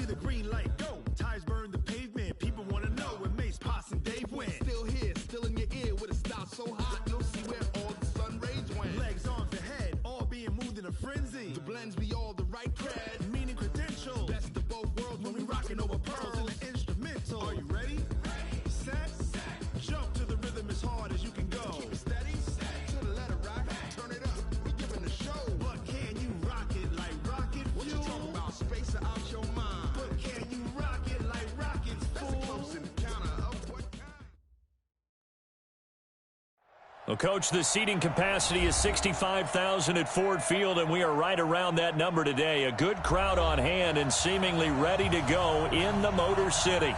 the green light go. Ties burn the pavement. People want to know where Mace, Poss, and Dave went. Still here, still in your ear with a style so hot you'll see where all the sun rays went. Legs, arms, the head, all being moved in a frenzy. The blends be all the right cred, meaning credentials. Best of both worlds when we rockin' over pearls in the instrumental. Are you ready? Set. Jump to the rhythm as hard as you can go. Keep it steady. To the letter rock. Turn it up. We giving the show. But can you rock it like rocket fuel? What you talking about? Space or out your mind. But can you rock it like rockets, fool? That's a close encounter of what kind? Well, Coach, the seating capacity is 65,000 at Ford Field, and we are right around that number today. A good crowd on hand and seemingly ready to go in the Motor City.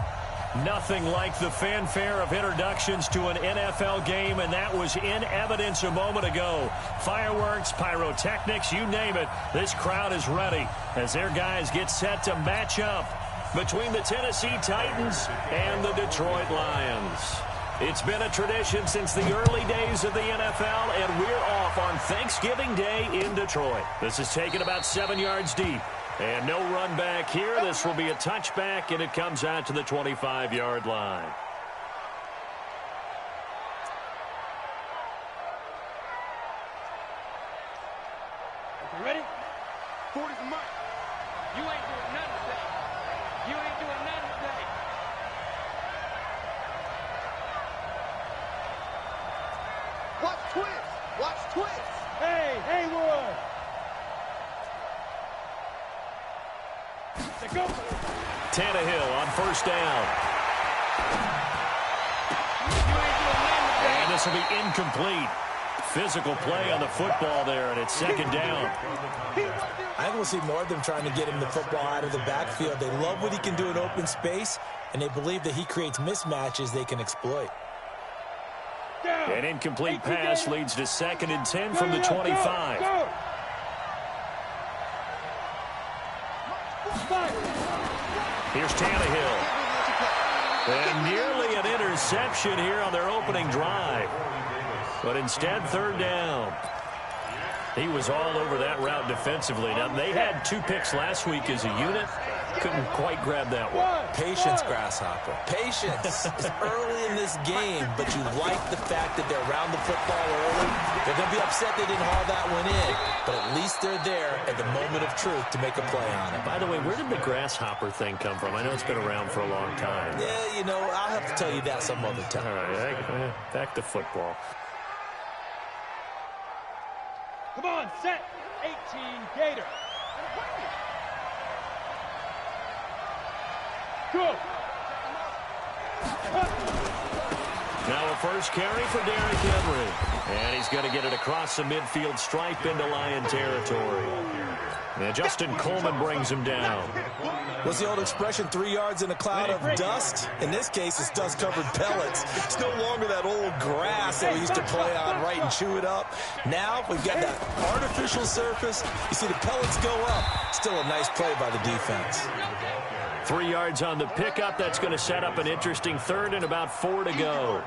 Nothing like the fanfare of introductions to an NFL game, and that was in evidence a moment ago. Fireworks, pyrotechnics, you name it. This crowd is ready as their guys get set to match up between the Tennessee Titans and the Detroit Lions. It's been a tradition since the early days of the NFL, and we're off on Thanksgiving Day in Detroit. This is taken about 7 yards deep. And no run back here. This will be a touchback, and it comes out to the 25-yard line. You ready? 40 for Mike. You ain't doing nothing today. You ain't doing nothing today. Watch twist. Watch twist. Hey, Haywood. Go. Tannehill on first down. And this will be incomplete. Physical play on the football there, and it's second down. I think we'll see more of them trying to get him the football out of the backfield. They love what he can do in open space, and they believe that he creates mismatches they can exploit. An incomplete pass leads to 2nd and 10 from the 25. Here's Tannehill. And nearly an interception here on their opening drive. But instead, third down. He was all over that route defensively. Now, they had 2 picks last week as a unit. Couldn't quite grab that one. Patience, Grasshopper. Patience. It's early in this game, but you like the fact that they're around the football early. They're going to be upset they didn't haul that one in, but at least they're there at the moment of truth to make a play on it. By the way, where did the grasshopper thing come from? I know it's been around for a long time. Yeah, you know, I'll have to tell you that some other time. All right, back to football. Come on, set. 18 Gator. Go. Now a first carry for Derrick Henry. And he's going to get it across the midfield stripe into Lion territory. And Justin Coleman brings him down. What's the old expression, 3 yards in a cloud of dust? In this case, it's dust-covered pellets. It's no longer that old grass that we used to play on, right, and chew it up. Now we've got that artificial surface. You see the pellets go up. Still a nice play by the defense. 3 yards on the pickup. That's going to set up an interesting 3rd and about 4 to go.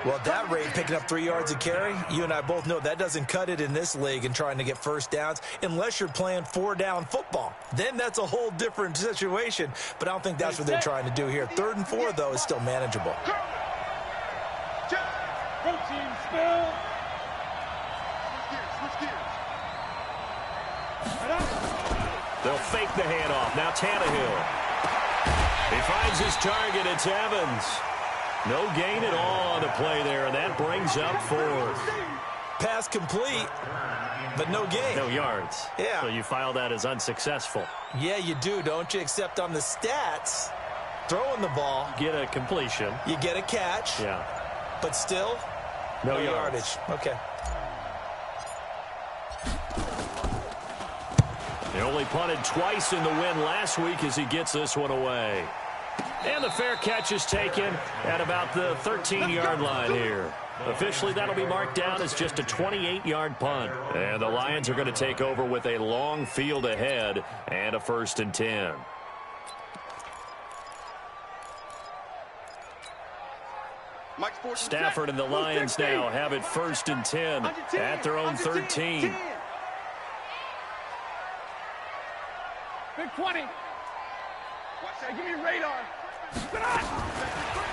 Well, at that rate, picking up 3 yards a carry, you and I both know that doesn't cut it in this league and trying to get first downs unless you're playing 4-down football. Then that's a whole different situation, but I don't think that's what they're trying to do here. 3rd and 4, though, is still manageable. Protein spill. Switch gears. They'll fake the handoff. Now Tannehill. He finds his target. It's Evans. No gain at all on the play there, and that brings up 4th. Pass complete, but no gain. No yards. Yeah. So you file that as unsuccessful. Yeah, you do, don't you? Except on the stats, throwing the ball. Get a completion. You get a catch. Yeah. But still, no yardage. Okay. He only punted twice in the win last week as he gets this one away. And the fair catch is taken at about the 13-yard line here. Officially, that'll be marked down as just a 28-yard punt. And the Lions are going to take over with a long field ahead and a 1st and 10. Stafford and the Lions now have it 1st and 10 at their own 13. Big 20. Give me radar.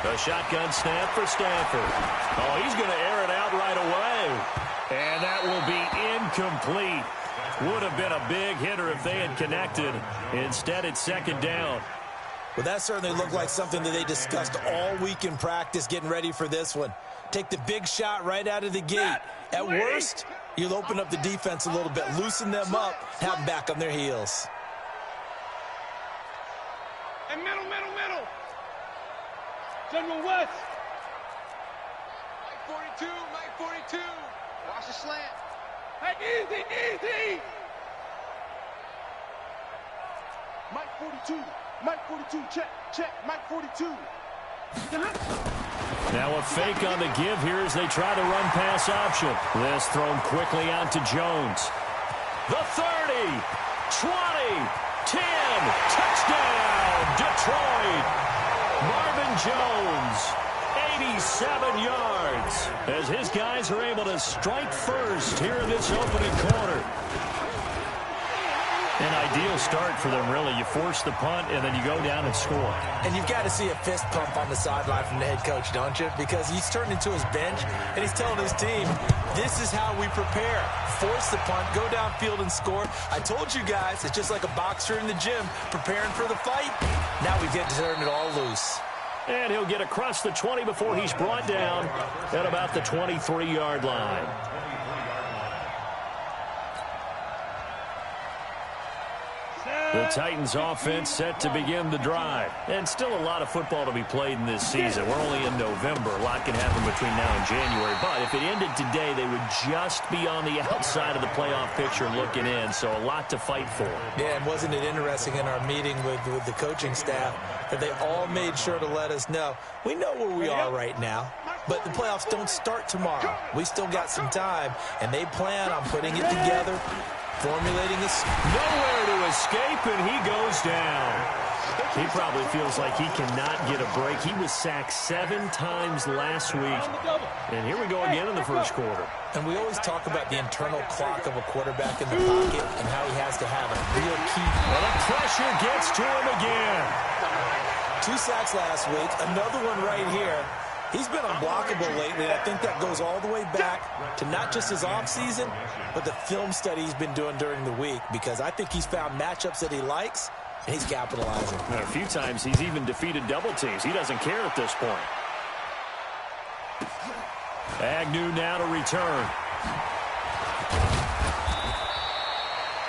A shotgun snap for Stafford. Oh, he's going to air it out right away. And that will be incomplete. Would have been a big hitter if they had connected. Instead, it's second down. Well, that certainly looked like something that they discussed all week in practice, getting ready for this one. Take the big shot right out of the gate. At worst, you'll open up the defense a little bit, loosen them up, have them back on their heels. And middle. General West. Mike 42. Watch the slant. Hey, easy. Mike 42, check, Mike 42. Now a fake on the give here as they try to run pass option. This thrown quickly out to Jones. The 30, 20, 10, touchdown, Detroit. Marvin Jones, 87 yards, as his guys are able to strike first here in this opening quarter. An ideal start for them, really. You force the punt, and then you go down and score. And you've got to see a fist pump on the sideline from the head coach, don't you? Because he's turned into his bench, and he's telling his team, this is how we prepare. Force the punt, go downfield and score. I told you guys, it's just like a boxer in the gym preparing for the fight. Now we get to turn it all loose. And he'll get across the 20 before he's brought down at about the 23-yard line. The Titans offense set to begin the drive. And still a lot of football to be played in this season. We're only in November. A lot can happen between now and January. But if it ended today, they would just be on the outside of the playoff picture looking in. So a lot to fight for. Yeah, and wasn't it interesting in our meeting with the coaching staff that they all made sure to let us know, we know where we are right now, but the playoffs don't start tomorrow. We still got some time, and they plan on putting it together, formulating this. Nowhere to escape, and he goes down. He probably feels like he cannot get a break. He was sacked 7 times last week. And here we go again in the first quarter. And we always talk about the internal clock of a quarterback in the pocket and how he has to have a real key. Well, the pressure gets to him again. 2 sacks last week, another one right here. He's been unblockable lately, and I think that goes all the way back to not just his offseason, but the film study he's been doing during the week, because I think he's found matchups that he likes, and he's capitalizing. A few times he's even defeated double teams. He doesn't care at this point. Agnew now to return.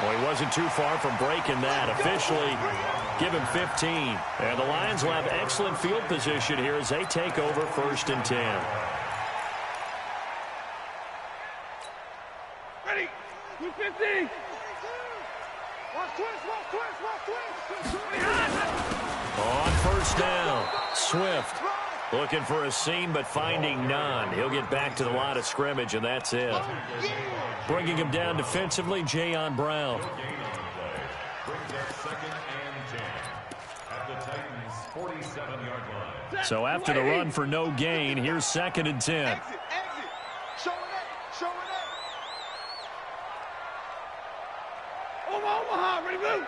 Well, he wasn't too far from breaking that. Officially, give him 15. And the Lions will have excellent field position here as they take over 1st and 10. Ready? 250. Watch twist. On 1st down, Swift looking for a seam but finding none. He'll get back to the line of scrimmage, and that's it. Bringing him down defensively, Jayon Brown. So after the run for no gain, here's 2nd and 10. Exit. Show it. Omaha, ready, move.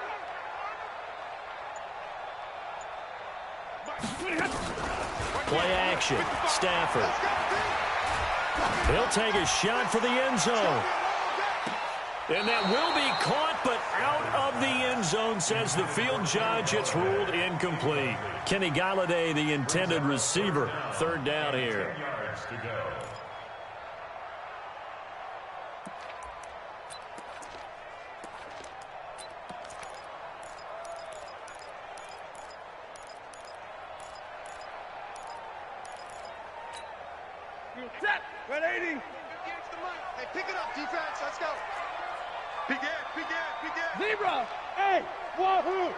Play action. Stafford. He'll take a shot for the end zone. And that will be caught, but out of the end zone, says the field judge. It's ruled incomplete. Kenny Galladay, the intended receiver. 3rd down here. Set. 180. Hey, pick it up, defense. Let's go. Begin. Zebra. Hey, wahoo.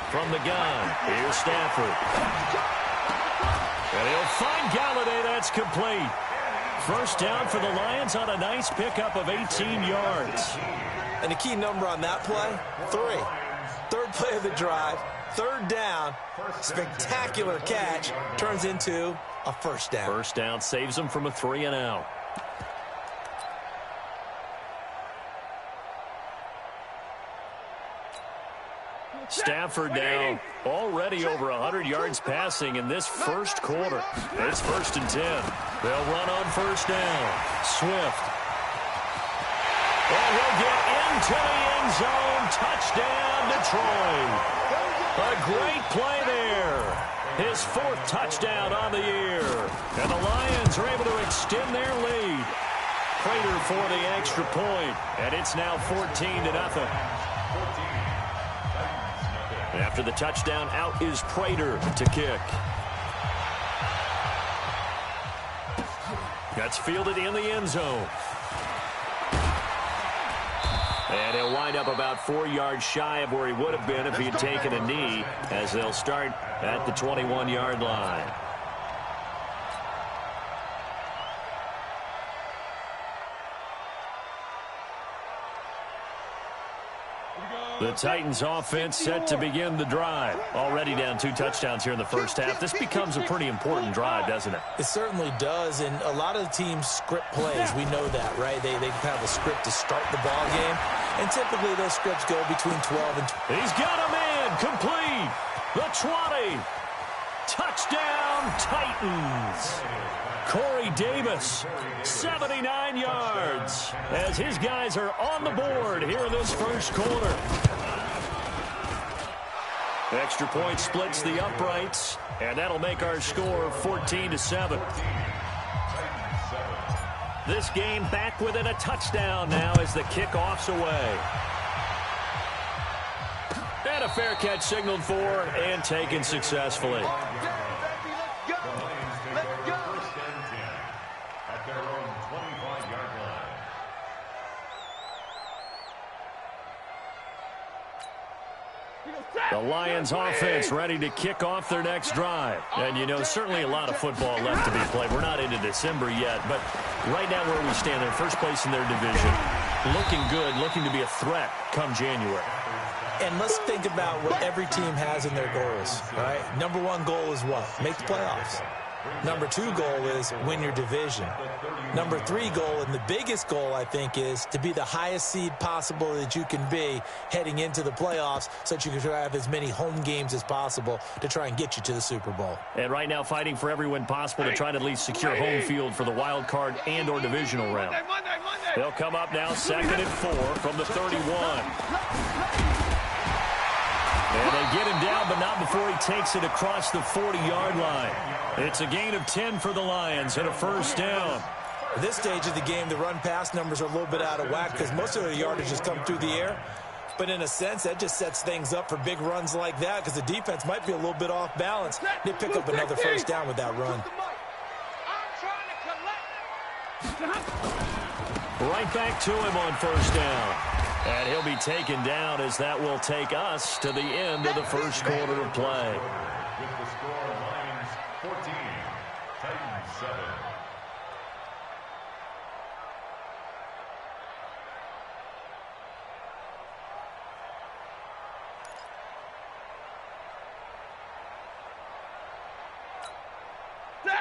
From the gun, here's Stafford. And he'll find Galladay. That's complete. 1st down for the Lions on a nice pickup of 18 yards. And the key number on that play, 3. 3rd play of the drive, 3rd down, spectacular catch, turns into a 1st down. 1st down saves him from a 3 and out. Stafford now already over 100 yards passing in this first quarter. It's 1st and 10. They'll run on 1st down. Swift. And he'll get into the end zone. Touchdown, Detroit. A great play there. His 4th touchdown on the year. And the Lions are able to extend their lead. Prater for the extra point. And it's now 14-0. After the touchdown, out is Prater to kick. That's fielded in the end zone. And he'll wind up about 4 yards shy of where he would have been if he had taken a knee, as they'll start at the 21-yard line. The Titans offense set to begin the drive. Already down 2 touchdowns here in the first half. This becomes a pretty important drive, doesn't it? It certainly does, and a lot of the teams script plays. We know that, right? They have a script to start the ball game, and typically those scripts go between 12 and 20. He's got a man complete. The 20. Touchdown, Titans. Corey Davis, 79 yards, as his guys are on the board here in this first quarter. Extra point splits the uprights, and that'll make our score 14-7. This game back within a touchdown now as the kickoff's away. And a fair catch signaled for and taken successfully. The Lions offense ready to kick off their next drive. And, you know, certainly a lot of football left to be played. We're not into December yet, but right now where we stand, they're first place in their division. Looking good, looking to be a threat come January. And let's think about what every team has in their goals, right? Number 1 goal is what? Make the playoffs. Number 2 goal is win your division. Number 3 goal, and the biggest goal, I think, is to be the highest seed possible that you can be heading into the playoffs so that you can have as many home games as possible to try and get you to the Super Bowl. And right now fighting for every win possible to try to at least secure home field for the wild card and or divisional round. They'll come up now 2nd and 4 from the 31. And they get him down, but not before he takes it across the 40-yard line. It's a gain of 10 for the Lions and a first down. At this stage of the game, the run-pass numbers are a little bit out of whack because most of their yardage has come through the air. But in a sense, that just sets things up for big runs like that because the defense might be a little bit off balance. They pick up another first down with that run. Right back to him on first down. And he'll be taken down as that will take us to the end of the first quarter of play. With the score, Lions 14, Titans 7.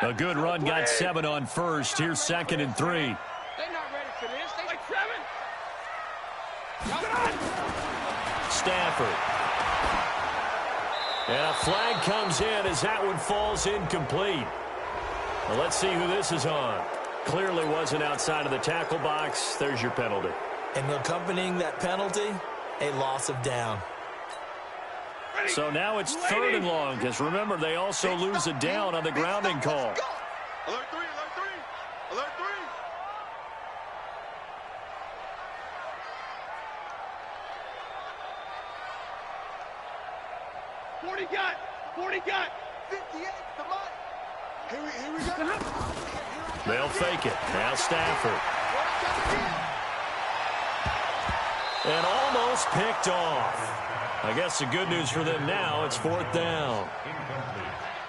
A good run, got 7 on first. Here's 2nd and 3. They're not ready for this. They like 7. Stafford. And a flag comes in as that one falls incomplete. Well, let's see who this is on. Clearly wasn't outside of the tackle box. There's your penalty. And accompanying that penalty, a loss of down. So now it's 3rd and long, because remember, they also lose a down on the grounding call. Alert 3, alert 3, alert 3. 40 got. 58, come on. Here we go. They'll fake it. Now Stafford. And almost picked off. I guess the good news for them now, it's 4th down.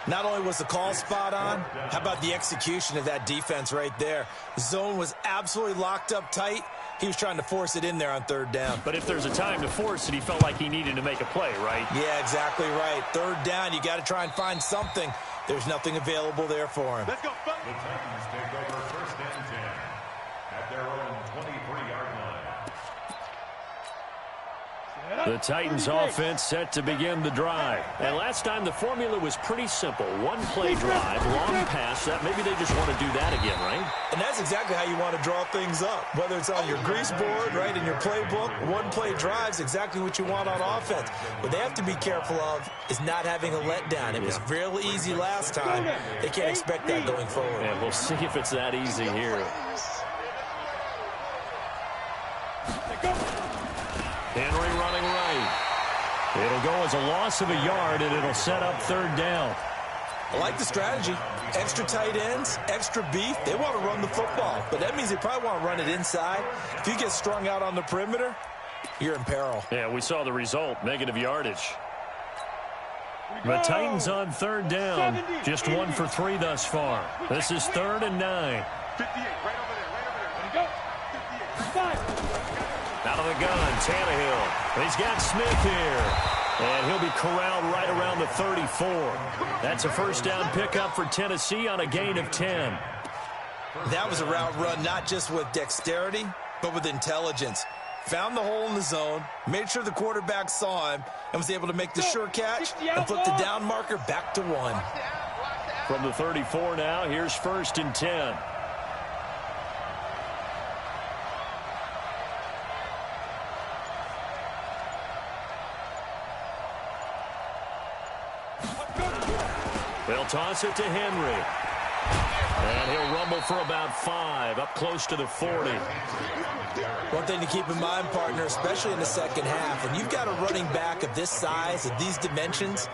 Not only was the call spot on, how about the execution of that defense right there? The zone was absolutely locked up tight. He was trying to force it in there on 3rd down. But if there's a time to force it, he felt like he needed to make a play, right? Yeah, exactly right. 3rd down, you got to try and find something. There's nothing available there for him. Let's go, folks. The Titans take over 1st and 10 at their own 23-yard line. The Titans offense set to begin the drive. And last time the formula was pretty simple. One play drive, long pass. That maybe they just want to do that again, right? And that's exactly how you want to draw things up. Whether it's on your grease board, right, in your playbook, one play drive is exactly what you want on offense. What they have to be careful of is not having a letdown. It was real easy last time. They can't expect that going forward. And we'll see if it's that easy here. Henry running right. It'll go as a loss of a yard, and it'll set up third down. I like the strategy. Extra tight ends, extra beef. They want to run the football, but that means they probably want to run it inside. If you get strung out on the perimeter, you're in peril. Yeah, we saw the result, negative yardage. The Titans on third down, just 1 for 3 thus far. This is 3rd and 9. 58, right over there, right over there. Ready, go. 58. Out of the gun, Tannehill. He's got Smith here. And he'll be corralled right around the 34. That's a first down pickup for Tennessee on a gain of 10. That was a route run not just with dexterity, but with intelligence. Found the hole in the zone, made sure the quarterback saw him, and was able to make the sure catch and flip the down marker back to 1. From the 34 now, here's 1st and 10. They'll toss it to Henry. And he'll rumble for about 5, up close to the 40. One thing to keep in mind, partner, especially in the second half, when you've got a running back of this size, of these dimensions,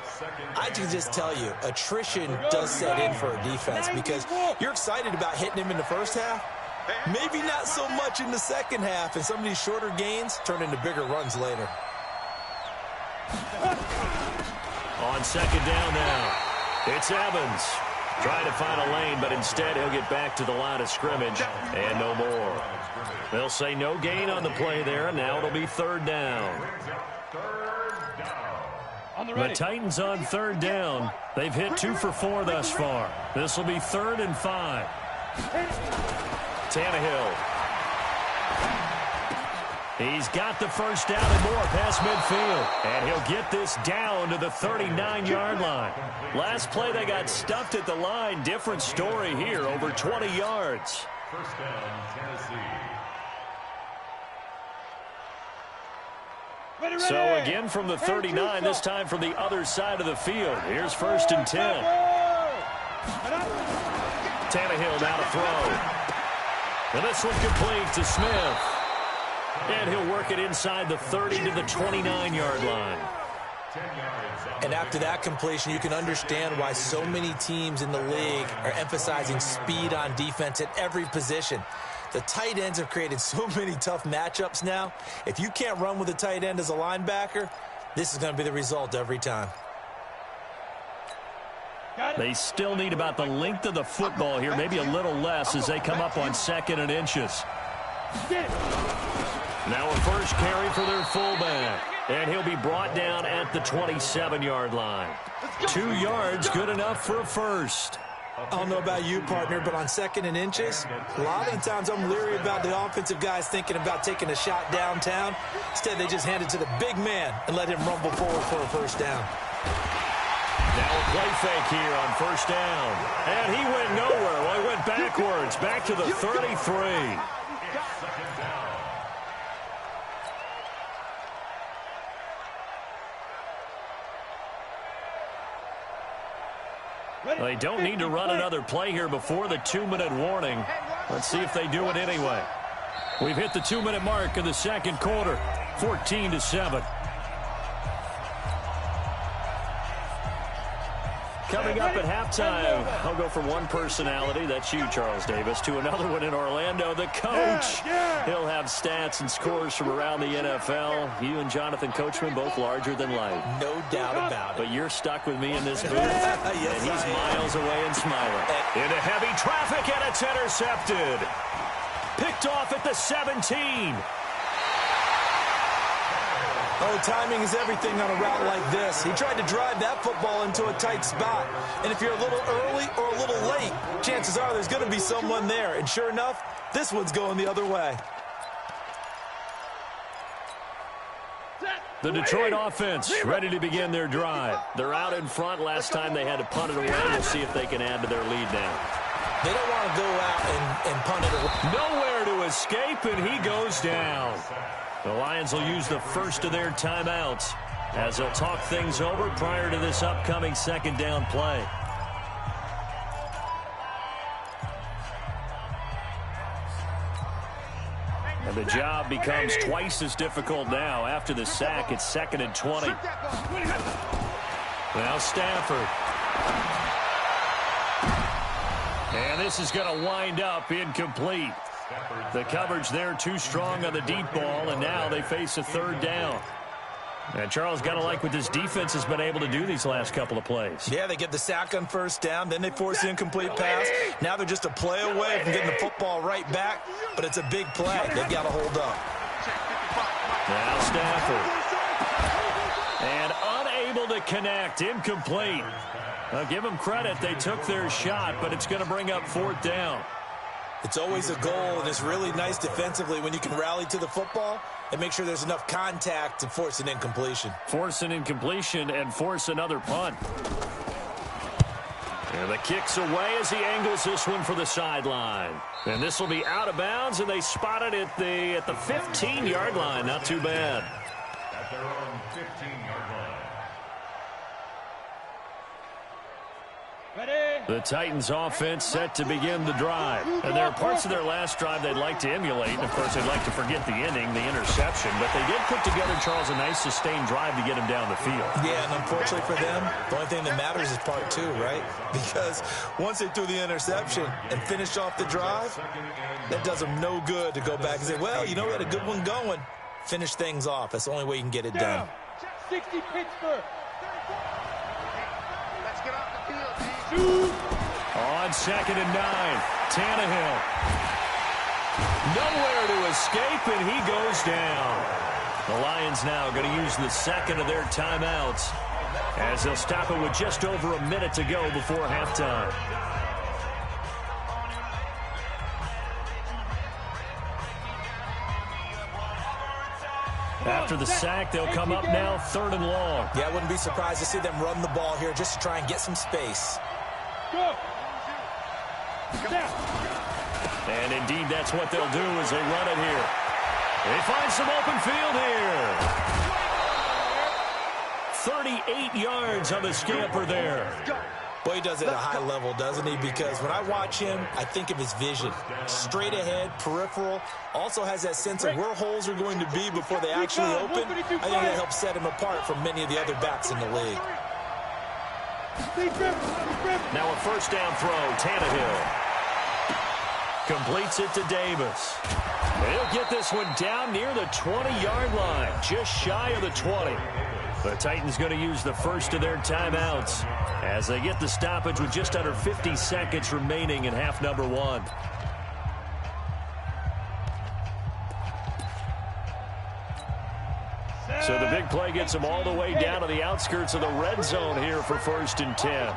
I can just tell you, attrition does set in for a defense because you're excited about hitting him in the first half. Maybe not so much in the second half, and some of these shorter gains turn into bigger runs later. On second down now, it's Evans. Trying to find a lane, but instead he'll get back to the line of scrimmage and no more. They'll say no gain on the play there, and now it'll be 3rd down. The Titans on 3rd down. They've hit 2 for 4 thus far. This will be 3rd and 5. Tannehill. He's got the first down and more past midfield. And he'll get this down to the 39-yard line. Last play they got stuffed at the line. Different story here, over 20 yards. First down, Tennessee. So again from the 39, this time from the other side of the field. Here's 1st and 10. Tannehill now to throw. And this one complete to Smith. And he'll work it inside the 30 to the 29-yard line. And after that completion, you can understand why so many teams in the league are emphasizing speed on defense at every position. The tight ends have created so many tough matchups now. If you can't run with a tight end as a linebacker, this is going to be the result every time. They still need about the length of the football here, maybe a little less as they come up on 2nd and inches. Now a first carry for their fullback. And he'll be brought down at the 27-yard line. 2 yards, good enough for a first. I don't know about you, partner, but on 2nd and inches, a lot of the times I'm leery about the offensive guys thinking about taking a shot downtown. Instead, they just hand it to the big man and let him rumble forward for a first down. Now a play fake here on 1st down. And he went nowhere. Well, he went backwards, back to the 33. They don't need to run another play here before the 2-minute warning. Let's see if they do it anyway. We've hit the 2-minute mark of the second quarter, 14-7. Coming up at halftime, I'll go from one personality, that's you, Charles Davis, to another one in Orlando, the coach. He'll have stats and scores from around the NFL. You and Jonathan Coachman, both larger than life. No doubt about it. But you're stuck with me in this booth, yes, and he's miles away and smiling. Into heavy traffic, and it's intercepted. Picked off at the 17. Oh, timing is everything on a route like this. He tried to drive that football into a tight spot. And if you're a little early or a little late, chances are there's going to be someone there. And sure enough, this one's going the other way. The Detroit offense ready to begin their drive. They're out in front. Last time they had to punt it away. We'll see if they can add to their lead now. They don't want to go out and punt it away. Nowhere to escape, and he goes down. The Lions will use the first of their timeouts as they'll talk things over prior to this upcoming second down play. And the job becomes twice as difficult now. After the sack, it's 2nd and 20. Now Stafford. And this is going to wind up incomplete. The coverage there too strong on the deep ball, and now they face a third down. And Charles, got to like what this defense has been able to do these last couple of plays. Yeah, they get the sack on first down, then they force the incomplete pass. Now they're just a play away from getting the football right back, but it's a big play. They've got to hold up. Now Stafford. And unable to connect, incomplete. Well, give them credit, they took their shot, but it's going to bring up 4th down. It's always a goal, and it's really nice defensively when you can rally to the football and make sure there's enough contact to force an incompletion. Force an incompletion and force another punt. And the kick's away as he angles this one for the sideline. And this will be out of bounds, and they spot it at the 15-yard line. Not too bad. At their own 15-yard line. The Titans offense set to begin the drive. And there are parts of their last drive they'd like to emulate. And, of course, they'd like to forget the inning, the interception. But they did put together, Charles, a nice sustained drive to get him down the field. Yeah, and unfortunately for them, the only thing that matters is part 2, right? Because once they threw the interception and finished off the drive, that does them no good to go back and say, well, you know, we had a good one going. Finish things off. That's the only way you can get it done. 60 Pittsburgh. Let's get off the field, G. On 2nd and 9, Tannehill. Nowhere to escape, and he goes down. The Lions now going to use the second of their timeouts as they'll stop it with just over a minute to go before halftime. After the sack, they'll come up now 3rd and long. Yeah, I wouldn't be surprised to see them run the ball here just to try and get some space. Go. And indeed, that's what they'll do as they run it here. They find some open field here. 38 yards on the scamper there. Boy, he does it at a high level, doesn't he? Because when I watch him, I think of his vision. Straight ahead, peripheral. Also has that sense of where holes are going to be before they actually open. I think that helps set him apart from many of the other backs in the league. Now a first down throw, Tannehill. Completes it to Davis. He'll get this one down near the 20-yard line, just shy of the 20. The Titans going to use the first of their timeouts as they get the stoppage with just under 50 seconds remaining in half number 1. So the big play gets them all the way down to the outskirts of the red zone here for 1st and 10.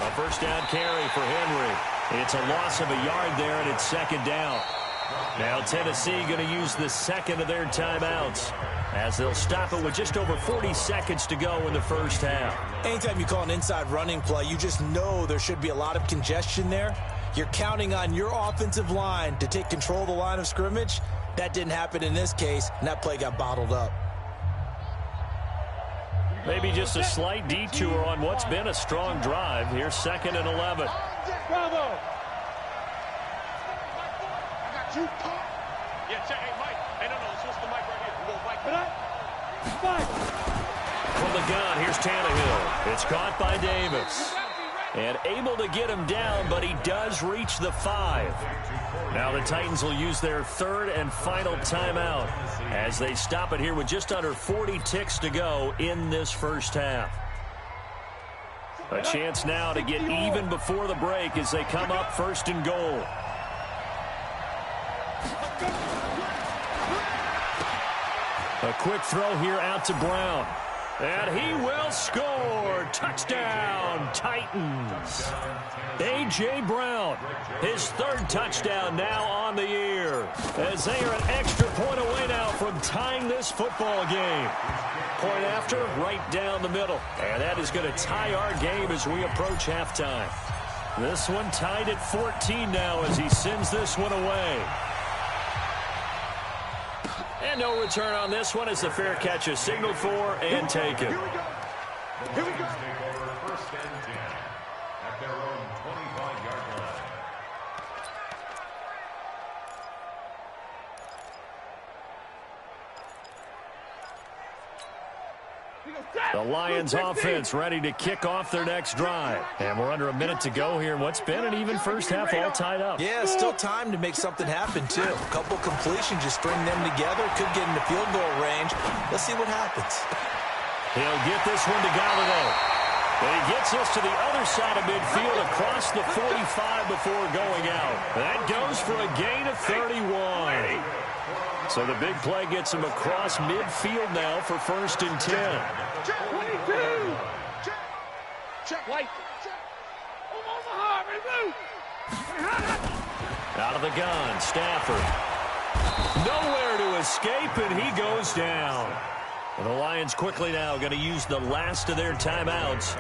A first down carry for Henry. It's a loss of a yard there, and it's 2nd down. Now Tennessee going to use the second of their timeouts as they'll stop it with just over 40 seconds to go in the first half. Anytime you call an inside running play, you just know there should be a lot of congestion there. You're counting on your offensive line to take control of the line of scrimmage. That didn't happen in this case, and that play got bottled up. Maybe just a slight detour on what's been a strong drive. Here's 2nd and 11. Bravo. Yeah, check. Hey, Mike. Hey, no, switch the mic right here. We'll go Mike. From the gun, here's Tannehill. It's caught by Davis. And able to get him down, but he does reach the 5. Now the Titans will use their 3rd and final timeout as they stop it here with just under 40 ticks to go in this first half. A chance now to get even before the break as they come up 1st and goal. A quick throw here out to Brown. And he will score. Touchdown, Titans. A.J. Brown, his third touchdown now on the year, as they are an extra point away now from tying this football game. Point after, right down the middle. And that is going to tie our game as we approach halftime. This one tied at 14 now as he sends this one away. And no return on this one as the fair catch is signaled for and taken. Here we go. First and 10 at their own 25-yard line. The Lions offense ready to kick off their next drive. And we're under a minute to go here in what's been an even first half, all tied up. Yeah, still time to make something happen, too. A couple completions, just string them together. Could get into field goal range. Let's see what happens. He'll get this one to Galladay. And he gets us to the other side of midfield across the 45 before going out. That goes for a gain of 31. So the big play gets him across midfield now for first and 10. 22. Check. White. Omaha, remove. Out of the gun, Stafford. Nowhere to escape, and he goes down. And the Lions quickly now going to use the last of their timeouts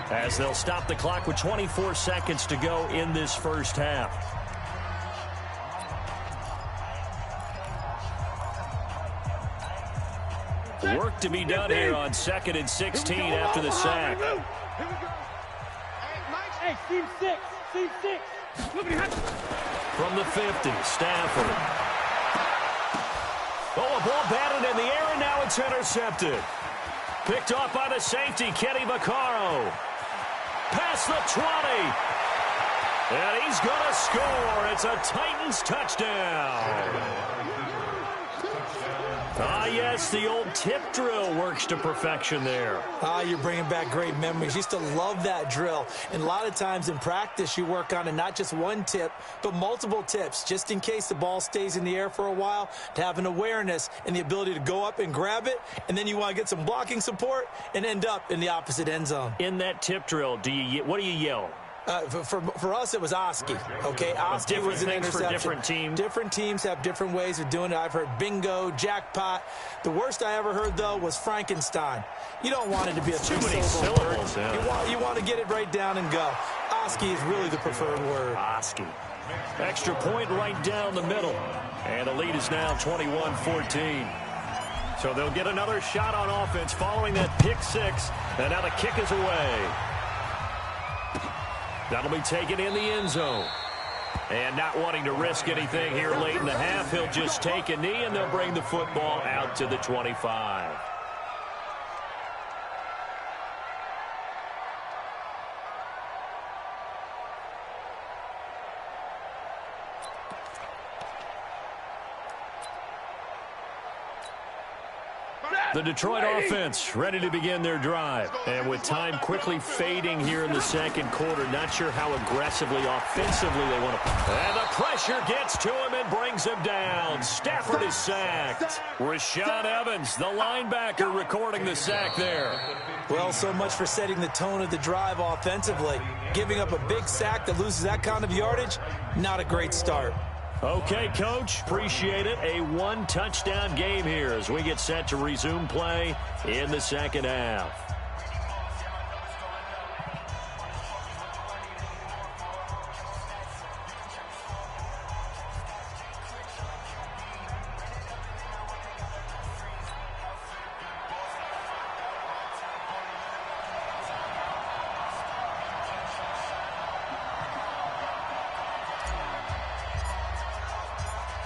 as they'll stop the clock with 24 seconds to go in this first half. Work to be done here on 2nd and 16 after the sack. Here we go. Hey, team 6. Team 6. From the 50, Stafford. Oh, a ball batted in the air, and now it's intercepted. Picked off by the safety, Kenny Vaccaro. Past the 20. And he's going to score. It's a Titans touchdown. Ah, yes, the old tip drill works to perfection there. Ah, you're bringing back great memories. Used to love that drill. And a lot of times in practice, you work on it, not just one tip, but multiple tips, just in case the ball stays in the air for a while, to have an awareness and the ability to go up and grab it, and then you want to get some blocking support and end up in the opposite end zone. In that tip drill, what do you yell? For us, it was Oski. Okay, Oski was an interception. For different teams. Different teams have different ways of doing it. I've heard bingo, jackpot. The worst I ever heard, though, was Frankenstein. You don't want it to be a three-syllable word. Yeah. You want to get it right down and go. Oski is really the preferred word. Oski. Extra point right down the middle. And the lead is now 21-14. So they'll get another shot on offense following that pick six. And now the kick is away. That'll be taken in the end zone. And not wanting to risk anything here late in the half, he'll just take a knee, and they'll bring the football out to the 25. The Detroit offense ready to begin their drive. And with time quickly fading here in the second quarter, not sure how aggressively, offensively they want to. And the pressure gets to him and brings him down. Stafford is sacked. Rashaan Evans, the linebacker, recording the sack there. Well, so much for setting the tone of the drive offensively. Giving up a big sack that loses that kind of yardage, not a great start. Okay, Coach, appreciate it. A one-touchdown game here as we get set to resume play in the second half.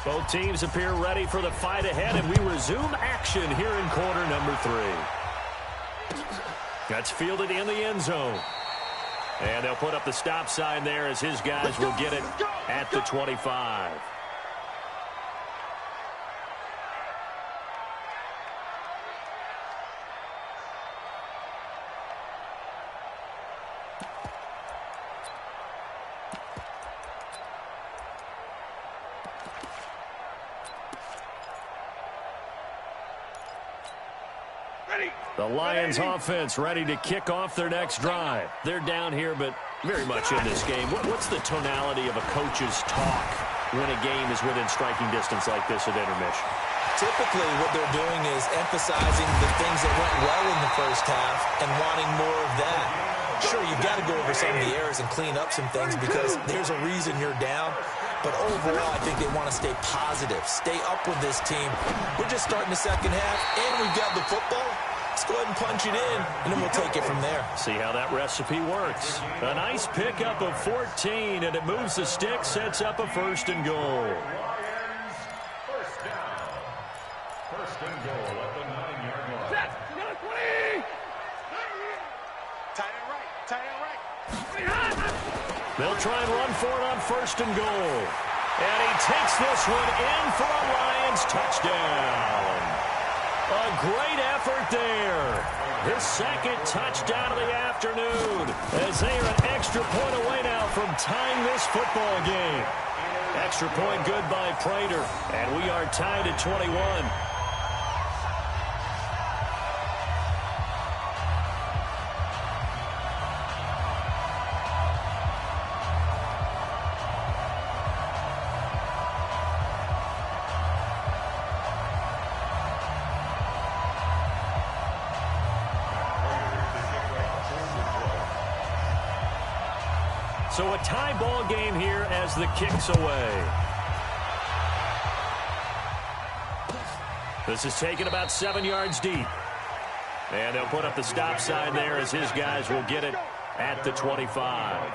Both teams appear ready for the fight ahead, and we resume action here in quarter number 3. That's fielded in the end zone. And they'll put up the stop sign there as his guys will get it at the 25. The Lions offense ready to kick off their next drive. They're down here, but very much in this game. What's the tonality of a coach's talk when a game is within striking distance like this at intermission? Typically, what they're doing is emphasizing the things that went well in the first half and wanting more of that. Sure, you've got to go over some of the errors and clean up some things because there's a reason you're down. But overall, I think they want to stay positive, stay up with this team. We're just starting the second half, and we've got the football. Let's go ahead and punch it in, and then we'll take it from there. See how that recipe works. A nice pickup of 14, and it moves the stick, sets up a 1st and goal. Lions, first down. 1st and goal at the 9-yard line. Set. 20. Tight end right. Tight end right. They'll try and run for it on 1st and goal. And he takes this one in for a Lions touchdown. A great effort there. His 2nd touchdown of the afternoon as they are an extra point away now from tying this football game. Extra point good by Prater, and we are tied at 21. So a tie ball game here as the kick's away. This is taken about 7 yards deep. And they'll put up the stop sign there as his guys will get it at the 25.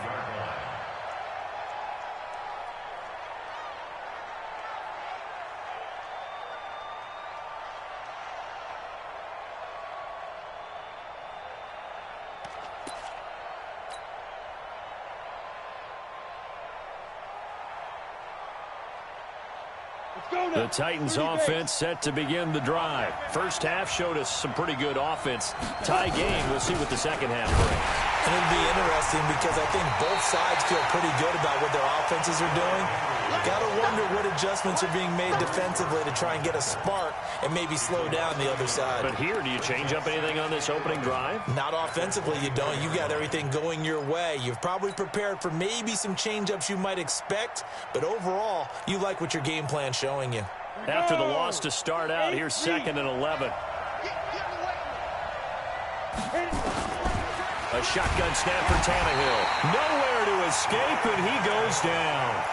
The Titans offense set to begin the drive. First half showed us some pretty good offense. Tie game, we'll see what the second half brings. And it'll be interesting because I think both sides feel pretty good about what their offenses are doing. Got to wonder what adjustments are being made defensively to try and get a spark and maybe slow down the other side. But here, do you change up anything on this opening drive? Not offensively, you don't. You got everything going your way. You've probably prepared for maybe some change-ups you might expect, but overall, you like what your game plan's showing you. After the loss to start out, here's 2nd and 11. A shotgun snap for Tannehill. Nowhere to escape, and he goes down.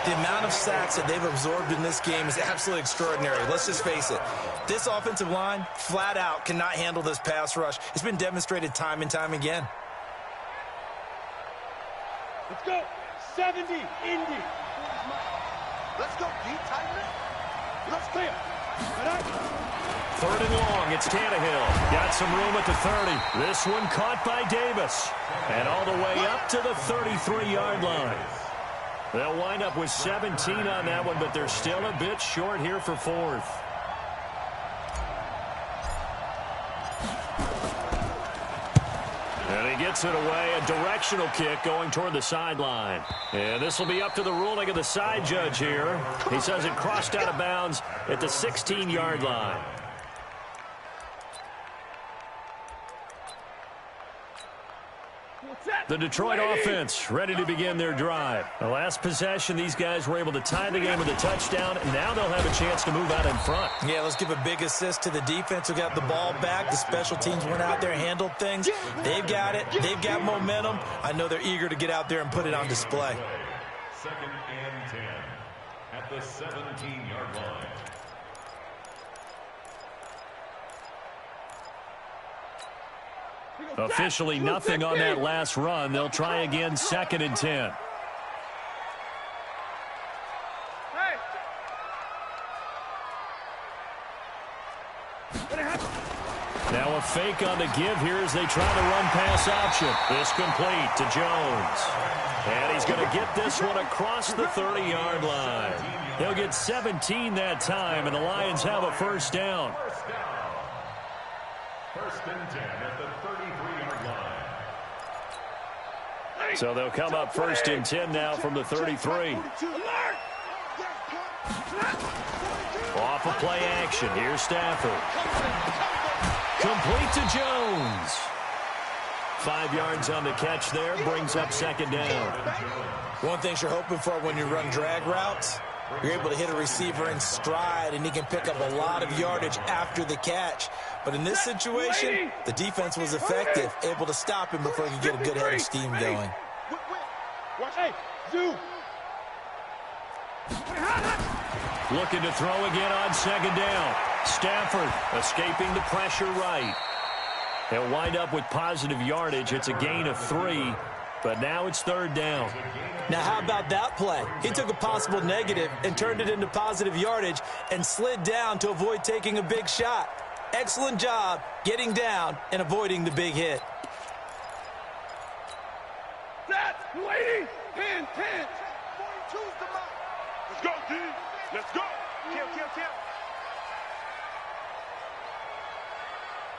The amount of sacks that they've absorbed in this game is absolutely extraordinary. Let's just face it. This offensive line, flat out, cannot handle this pass rush. It's been demonstrated time and time again. Let's go. 70. Indy. Let's go, D. Tighten it. Let's clear. 3rd and long, it's Tannehill. Got some room at the 30. This one caught by Davis. And all the way up to the 33-yard line. They'll wind up with 17 on that one, but they're still a bit short here for 4th. And he gets it away, a directional kick going toward the sideline. And this will be up to the ruling of the side judge here. He says it crossed out of bounds at the 16-yard line. The Detroit offense ready to begin their drive. The last possession, these guys were able to tie the game with a touchdown, and now they'll have a chance to move out in front. Yeah, let's give a big assist to the defense who got the ball back. The special teams went out there, handled things. They've got it. They've got momentum. I know they're eager to get out there and put it on display. 2nd and 10 at the 17-yard line. Officially nothing on that last run. They'll try again 2nd and 10. Now a fake on the give here as they try to run pass option. This complete to Jones. And he's going to get this one across the 30-yard line. He'll get 17 that time, and the Lions have a 1st down. 1st and 10 at the 33-yard line. So they'll come up 1st and 10 now from the 33. Off of play action. Here's Stafford. Complete to Jones. 5 yards on the catch there, brings up second down. One thing you're hoping for when you run drag routes, you're able to hit a receiver in stride, and he can pick up a lot of yardage after the catch. But in this situation, the defense was effective, able to stop him before he could get a good head of steam going. Looking to throw again on second down. Stafford escaping the pressure right. He'll wind up with positive yardage. It's a gain of 3, but now it's third down. Now, how about that play? He took a possible negative and turned it into positive yardage and slid down to avoid taking a big shot. Excellent job getting down and avoiding the big hit. Set, lady, 10. 42's the mark. Let's go, D. Let's go. Kill.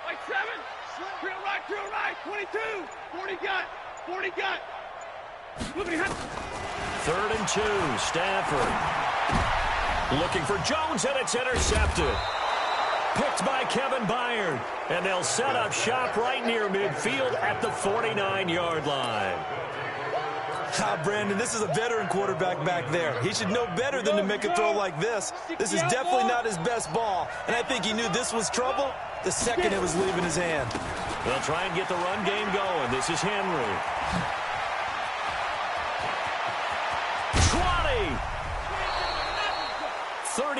Like 7. Drill right. 22. 40 got. Third and 2, Stafford. Looking for Jones, and it's intercepted. Picked by Kevin Byard, and they'll set up shop right near midfield at the 49-yard line. Brandon, this is a veteran quarterback back there. He should know better than to make a throw like this. This is definitely not his best ball, and I think he knew this was trouble the second it was leaving his hand. They'll try and get the run game going. This is Henry. 20!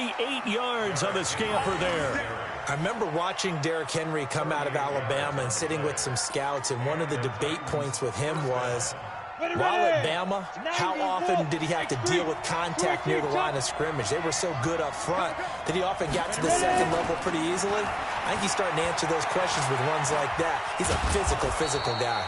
38 yards on the scamper there. I remember watching Derrick Henry come out of Alabama and sitting with some scouts, and one of the debate points with him was, while at Bama, how often did he have to deal with contact near the line of scrimmage? They were so good up front that he often got to the second level pretty easily. I think he's starting to answer those questions with runs like that. He's a physical guy.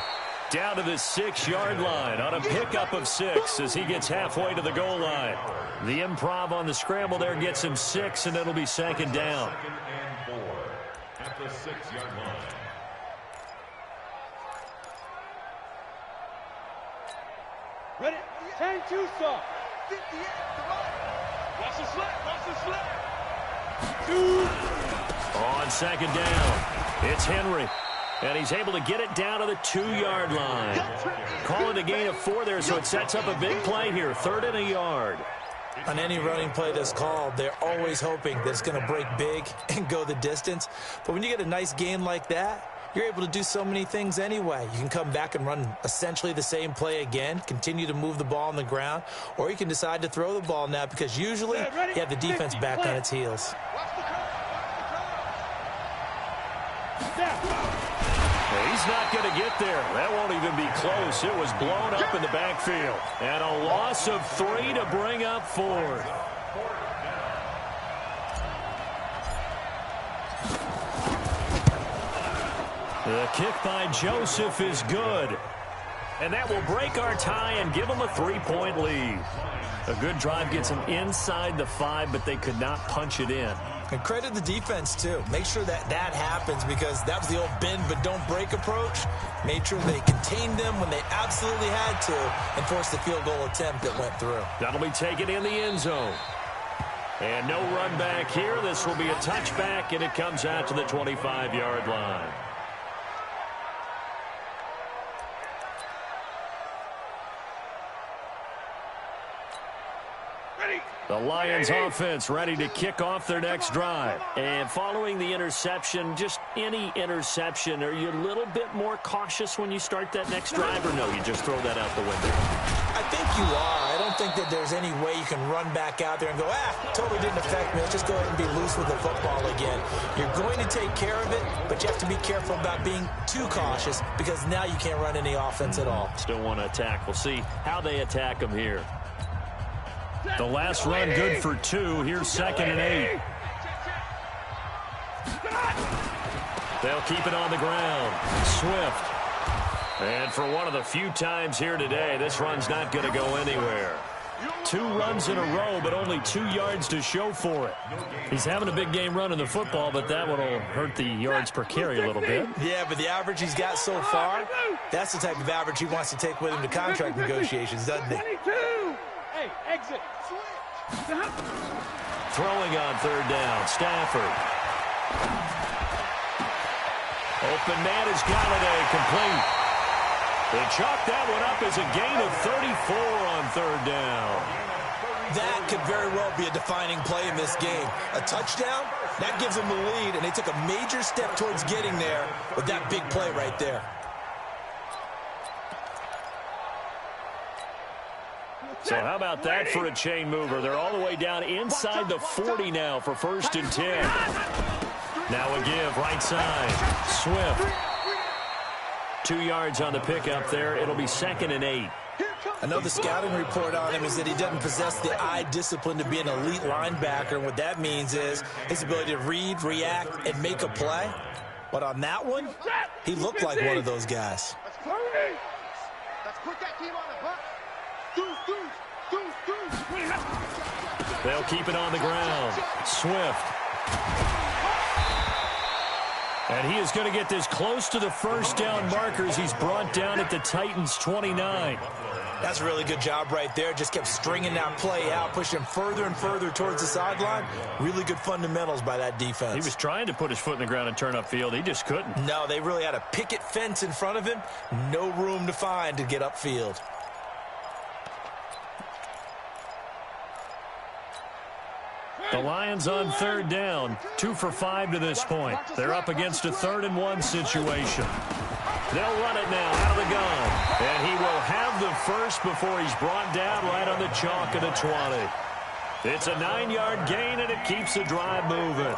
Down to the 6-yard line on a pickup of 6 as he gets halfway to the goal line. The improv on the scramble there gets him 6, and it'll be second down. Second and 4 at the 6-yard line. Ready? 10-2 stop. 58. Watch the slap. 2. On second down, it's Henry. And he's able to get it down to the 2-yard line. Call it a gain of 4 there, so it sets up a big play here. 3rd and a yard. On any running play that's called, they're always hoping that it's going to break big and go the distance. But when you get a nice gain like that, you're able to do so many things anyway. You can come back and run essentially the same play again, continue to move the ball on the ground, or you can decide to throw the ball now because usually you have the defense back on its heels. He's not going to get there. That won't even be close. It was blown up in the backfield. And a loss of 3 to bring up 4. The kick by Joseph is good. And that will break our tie and give them a 3-point lead. A good drive gets them inside the 5, but they could not punch it in. And credit the defense, too. Make sure that happens because that was the old bend but don't break approach. Made sure they contained them when they absolutely had to and forced the field goal attempt that went through. That'll be taken in the end zone. And no run back here. This will be a touchback, and it comes out to the 25-yard line. The Lions offense ready to kick off their next drive. And following the interception, just any interception, are you a little bit more cautious when you start that next drive, or no, you just throw that out the window? I think you are. I don't think that there's any way you can run back out there and go, totally didn't affect me. Let's just go ahead and be loose with the football again. You're going to take care of it, but you have to be careful about being too cautious because now you can't run any offense at all. Still want to attack. We'll see how they attack them here. The last run good for 2. Here's 2nd and 8. They'll keep it on the ground. Swift. And for one of the few times here today, this run's not going to go anywhere. 2 runs in a row, but only 2 yards to show for it. He's having a big game running the football, but that one will hurt the yards per carry a little bit. Yeah, but the average he's got so far, that's the type of average he wants to take with him to contract negotiations, doesn't he? Hey, exit. Throwing on 3rd down, Stafford. Open man has got it complete. They chalk that one up as a gain of 34 on third down. That could very well be a defining play in this game. A touchdown, that gives them the lead, and they took a major step towards getting there with that big play right there. So how about that for a chain mover? They're all the way down inside the 40 now for 1st and 10. Now a give, right side. Swift. 2 yards on the pickup there. It'll be 2nd and 8. I know the scouting report on him is that he doesn't possess the eye discipline to be an elite linebacker. And what that means is his ability to read, react, and make a play. But on that one, he looked like one of those guys. Let's put that team on the bus. They'll keep it on the ground. Swift. And he is going to get this close to the first down markers. He's brought down at the Titans' 29. That's a really good job right there. Just kept stringing that play out, pushing him further and further towards the sideline. Really good fundamentals by that defense. He was trying to put his foot in the ground and turn upfield. He just couldn't. No, they really had a picket fence in front of him. No room to find to get upfield. The Lions on third down, 2 for 5 to this point. They're up against a 3rd and 1 situation. They'll run it now out of the gun. And he will have the first before he's brought down right on the chalk of the 20. It's a 9-yard gain, and it keeps the drive moving.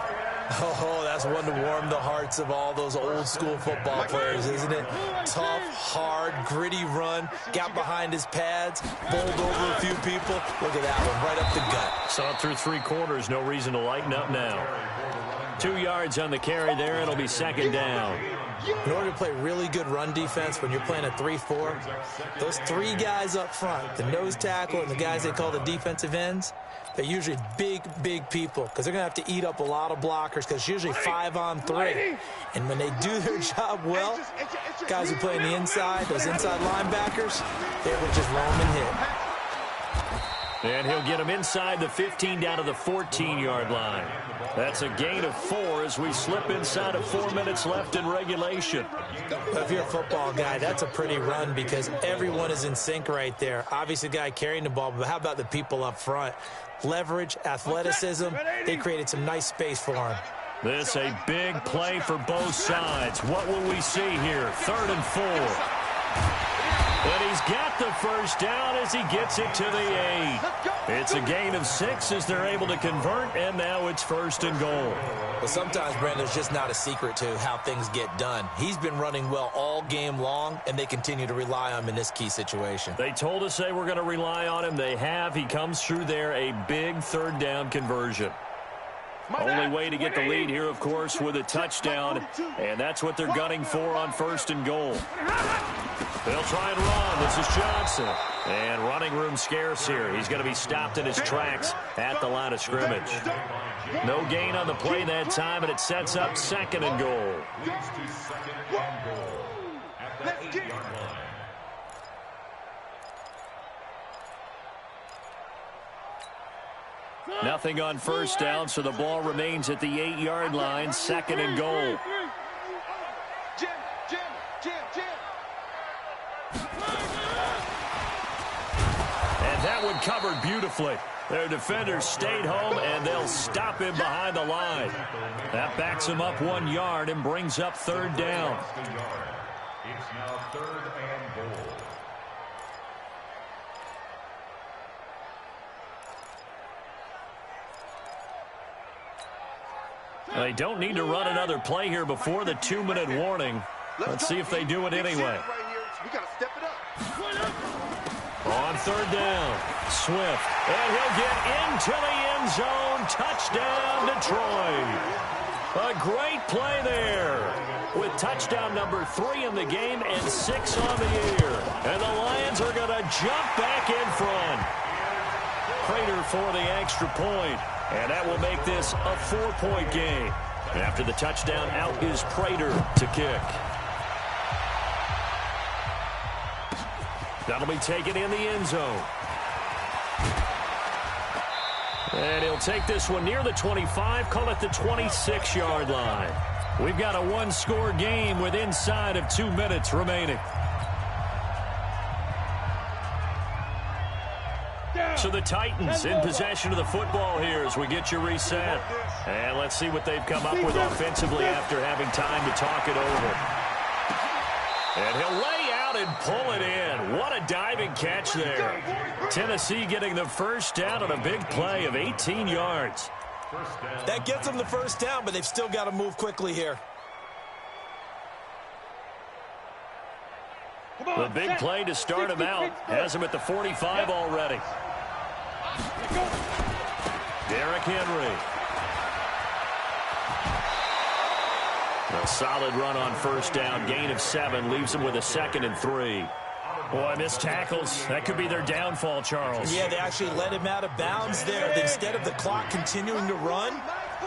Oh, that's one to warm the hearts of all those old-school football players, isn't it? Tough, hard, gritty run. Got behind his pads, bowled over a few people. Look at that one, right up the gut. Saw it through 3 quarters. No reason to lighten up now. 2 yards on the carry there. It'll be 2nd down. In order to play really good run defense when you're playing a 3-4, those 3 guys up front, the nose tackle and the guys they call the defensive ends, they're usually big, big people because they're going to have to eat up a lot of blockers because it's usually 5 on 3. And when they do their job well, guys who play on the inside, those inside linebackers, they will just roam and hit. And he'll get him inside the 15 down to the 14-yard line. That's a gain of 4 as we slip inside of 4 minutes left in regulation. But if you're a football guy, that's a pretty run because everyone is in sync right there. Obviously, the guy carrying the ball, but how about the people up front? Leverage, athleticism, they created some nice space for him. This a big play for both sides. What will we see here? 3rd and 4. And he's got the first down as he gets it to the 8. It's a gain of 6 as they're able to convert, and now it's 1st and goal. But sometimes, Brandon, there's just not a secret to how things get done. He's been running well all game long, and they continue to rely on him in this key situation. They told us they were going to rely on him. They have. He comes through there, a big 3rd down conversion. Only way to get the lead here, of course, with a touchdown, and that's what they're gunning for on 1st and goal. They'll try and run. This is Johnson. And running room scarce here. He's going to be stopped in his tracks at the line of scrimmage. No gain on the play that time, and it sets up 2nd and goal. Nothing on 1st down, so the ball remains at the 8-yard line, 2nd and goal. And that one covered beautifully. Their defenders stayed home, and they'll stop him behind the line. That backs him up 1 yard and brings up 3rd down. It's now 3rd and goal. They don't need to run another play here before the 2-minute warning. Let's see if they do it anyway. We got to step it up. On 3rd down, Swift, and he'll get into the end zone. Touchdown, Detroit. A great play there with touchdown number 3 in the game and 6 on the year. And the Lions are going to jump back in front. Prater for the extra point, and that will make this a 4-point game. After the touchdown, out is Prater to kick. That'll be taken in the end zone. And he'll take this one near the 25, call it the 26-yard line. We've got a one-score game with inside of 2 minutes remaining. So the Titans in possession of the football here as we get you reset. And let's see what they've come up with offensively after having time to talk it over. And he'll lay out and pull it in. What a diving catch there. Tennessee getting the first down on a big play of 18 yards. That gets them the first down, but they've still got to move quickly here. The big play to start him out has him at the 45 already. Derrick Henry. A solid run on first down. Gain of 7 leaves him with a 2nd and 3. Boy, missed tackles. That could be their downfall, Charles. Yeah, they actually let him out of bounds there. Instead of the clock continuing to run,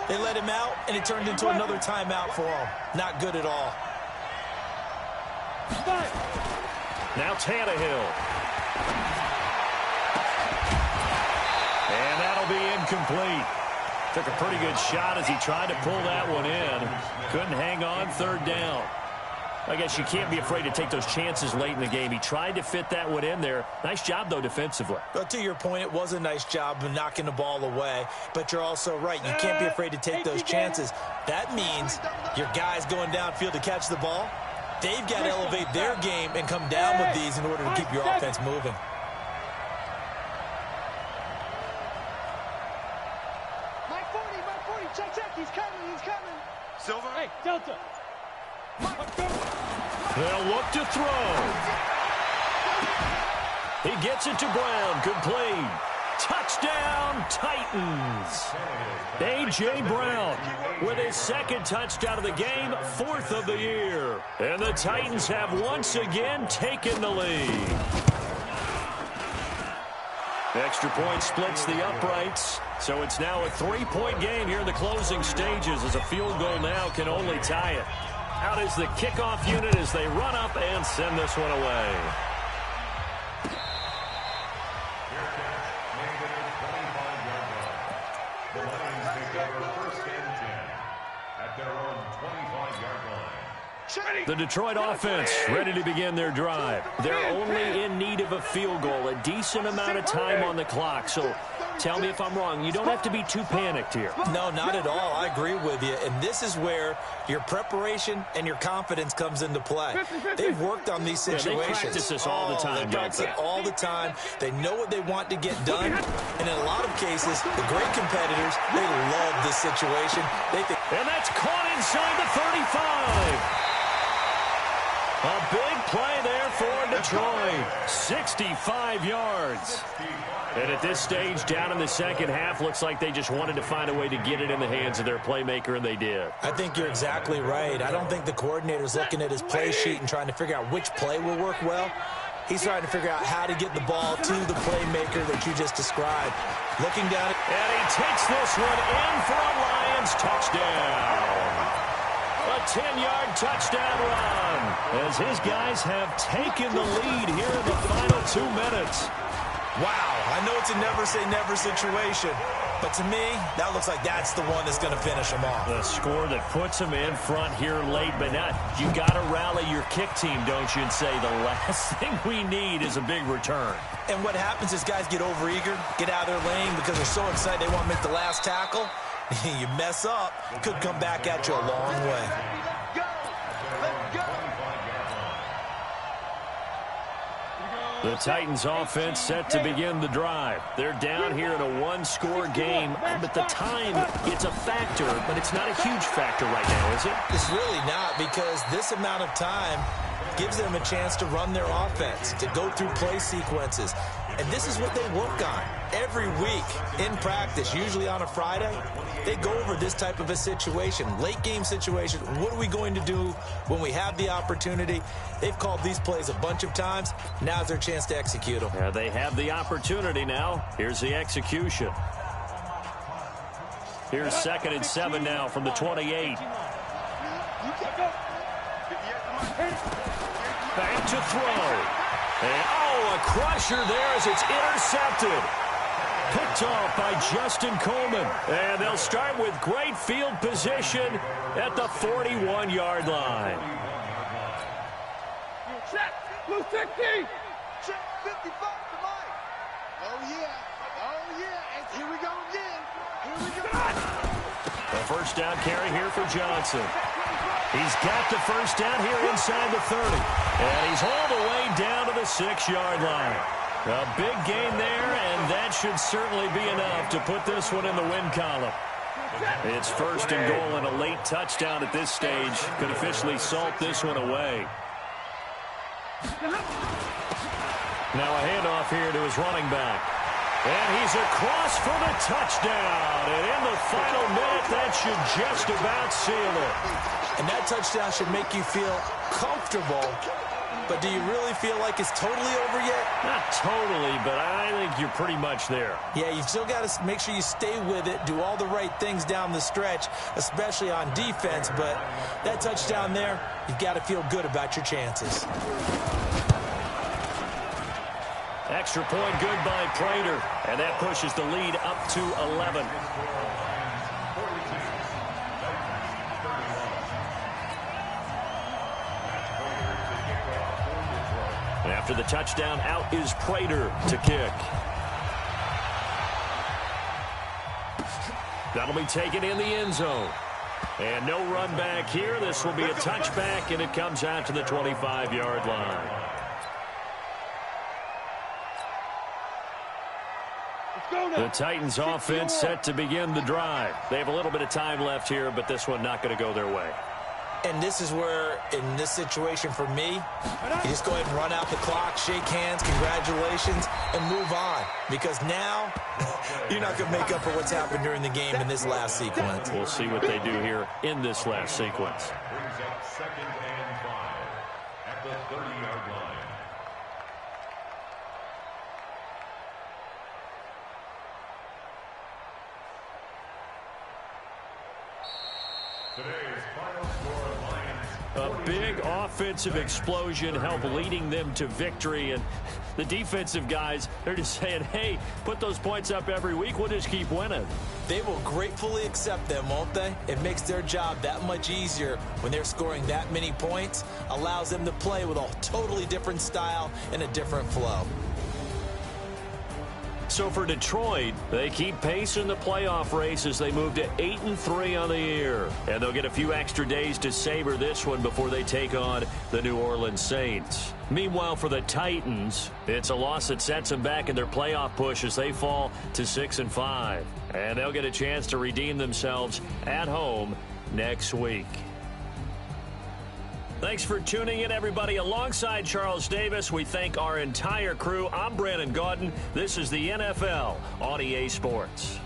they let him out, and it turned into another timeout for him. Not good at all. Now Tannehill. And that'll be incomplete. Took a pretty good shot as he tried to pull that one in. Couldn't hang on, 3rd down. I guess you can't be afraid to take those chances late in the game. He tried to fit that one in there. Nice job, though, defensively. But to your point, it was a nice job of knocking the ball away. But you're also right. You can't be afraid to take those chances. That means your guys going downfield to catch the ball, they've got to elevate their game and come down with these in order to keep your offense moving. My 40, check, he's coming. Silver. Hey, Delta. They'll look to throw. He gets it to Brown. Complete. Touchdown, Titans. A.J. Brown with his 2nd touchdown of the game, 4th of the year. And the Titans have once again taken the lead. Extra point splits the uprights, so it's now a 3-point game here in the closing stages as a field goal now can only tie it. Out is the kickoff unit as they run up and send this one away. The Lions take over 1st and 10 at their own 25-yard line. The Detroit offense ready to begin their drive. They're only in need of a field goal, a decent amount of time on the clock. So tell me if I'm wrong. You don't have to be too panicked here. No, not at all. I agree with you. And this is where your preparation and your confidence comes into play. They've worked on these situations. Yeah, they practice this all the time. They practice it all the time. They know what they want to get done. And in a lot of cases, the great competitors, they love this situation. And that's caught inside the 35. A big play there for Detroit. 65 yards. And at this stage, down in the second half, looks like they just wanted to find a way to get it in the hands of their playmaker, and they did. I think you're exactly right. I don't think the coordinator's looking at his play sheet and trying to figure out which play will work well. He's trying to figure out how to get the ball to the playmaker that you just described. Looking down at... And he takes this one in for a Lions touchdown. A 10-yard touchdown run as his guys have taken the lead here in the final 2 minutes. Wow, I know it's a never-say-never situation, but to me, that looks like that's the one that's going to finish them off. The score that puts them in front here late, but not. You got to rally your kick team, don't you, and say the last thing we need is a big return. And what happens is guys get overeager, get out of their lane because they're so excited they want to make the last tackle. You mess up, could come back at you a long way. The Titans offense set to begin the drive. They're down here in a one-score game, but the time, it's a factor, but it's not a huge factor right now, is it? It's really not, because this amount of time gives them a chance to run their offense, to go through play sequences. And this is what they work on every week in practice, usually on a Friday. They go over this type of a situation, late game situation. What are we going to do when we have the opportunity? They've called these plays a bunch of times. Now's their chance to execute them. Yeah, they have the opportunity now. Here's the execution. Here's 2nd and 7 now from the 28. Back to throw. And, oh, a crusher there as it's intercepted. picked off by Justin Coleman. And they'll start with great field position at the 41-yard line. Check. Blue 60. Check 55 to Mike. Oh, yeah. Oh, yeah. And here we go again. Here we go. A first down carry here for Johnson. He's got the first down here inside the 30. And he's all the way down to the 6-yard line. A big gain there, and that should certainly be enough to put this one in the win column. It's first and goal, and a late touchdown at this stage could officially salt this one away. Now a handoff here to his running back. And he's across for the touchdown. And in the final minute, that should just about seal it. And that touchdown should make you feel comfortable. But do you really feel like it's totally over yet? Not totally, but I think you're pretty much there. Yeah, you've still got to make sure you stay with it, do all the right things down the stretch, especially on defense. But that touchdown there, you've got to feel good about your chances. Extra point good by Prater, and that pushes the lead up to 11. After the touchdown, out is Prater to kick. That'll be taken in the end zone. And no run back here. This will be a touchback, and it comes out to the 25-yard line. The Titans offense set to begin the drive. They have a little bit of time left here, but this one not going to go their way. And this is where, in this situation for me, you just go ahead and run out the clock, shake hands, congratulations, and move on. Because now, you're not going to make up for what's happened during the game in this last sequence. We'll see what they do here in this last sequence. Brings up 2nd and 5 at the 30-yard line. Today's final score, Lions. A big offensive explosion helped leading them to victory. And the defensive guys, they're just saying, hey, put those points up every week. We'll just keep winning. They will gratefully accept them, won't they? It makes their job that much easier when they're scoring that many points. Allows them to play with a totally different style and a different flow. So for Detroit, they keep pace in the playoff race as they move to 8-3 on the year. And they'll get a few extra days to savor this one before they take on the New Orleans Saints. Meanwhile, for the Titans, it's a loss that sets them back in their playoff push as they fall to 6-5. And they'll get a chance to redeem themselves at home next week. Thanks for tuning in, everybody. Alongside Charles Davis, we thank our entire crew. I'm Brandon Gaudin. This is the NFL on EA Sports.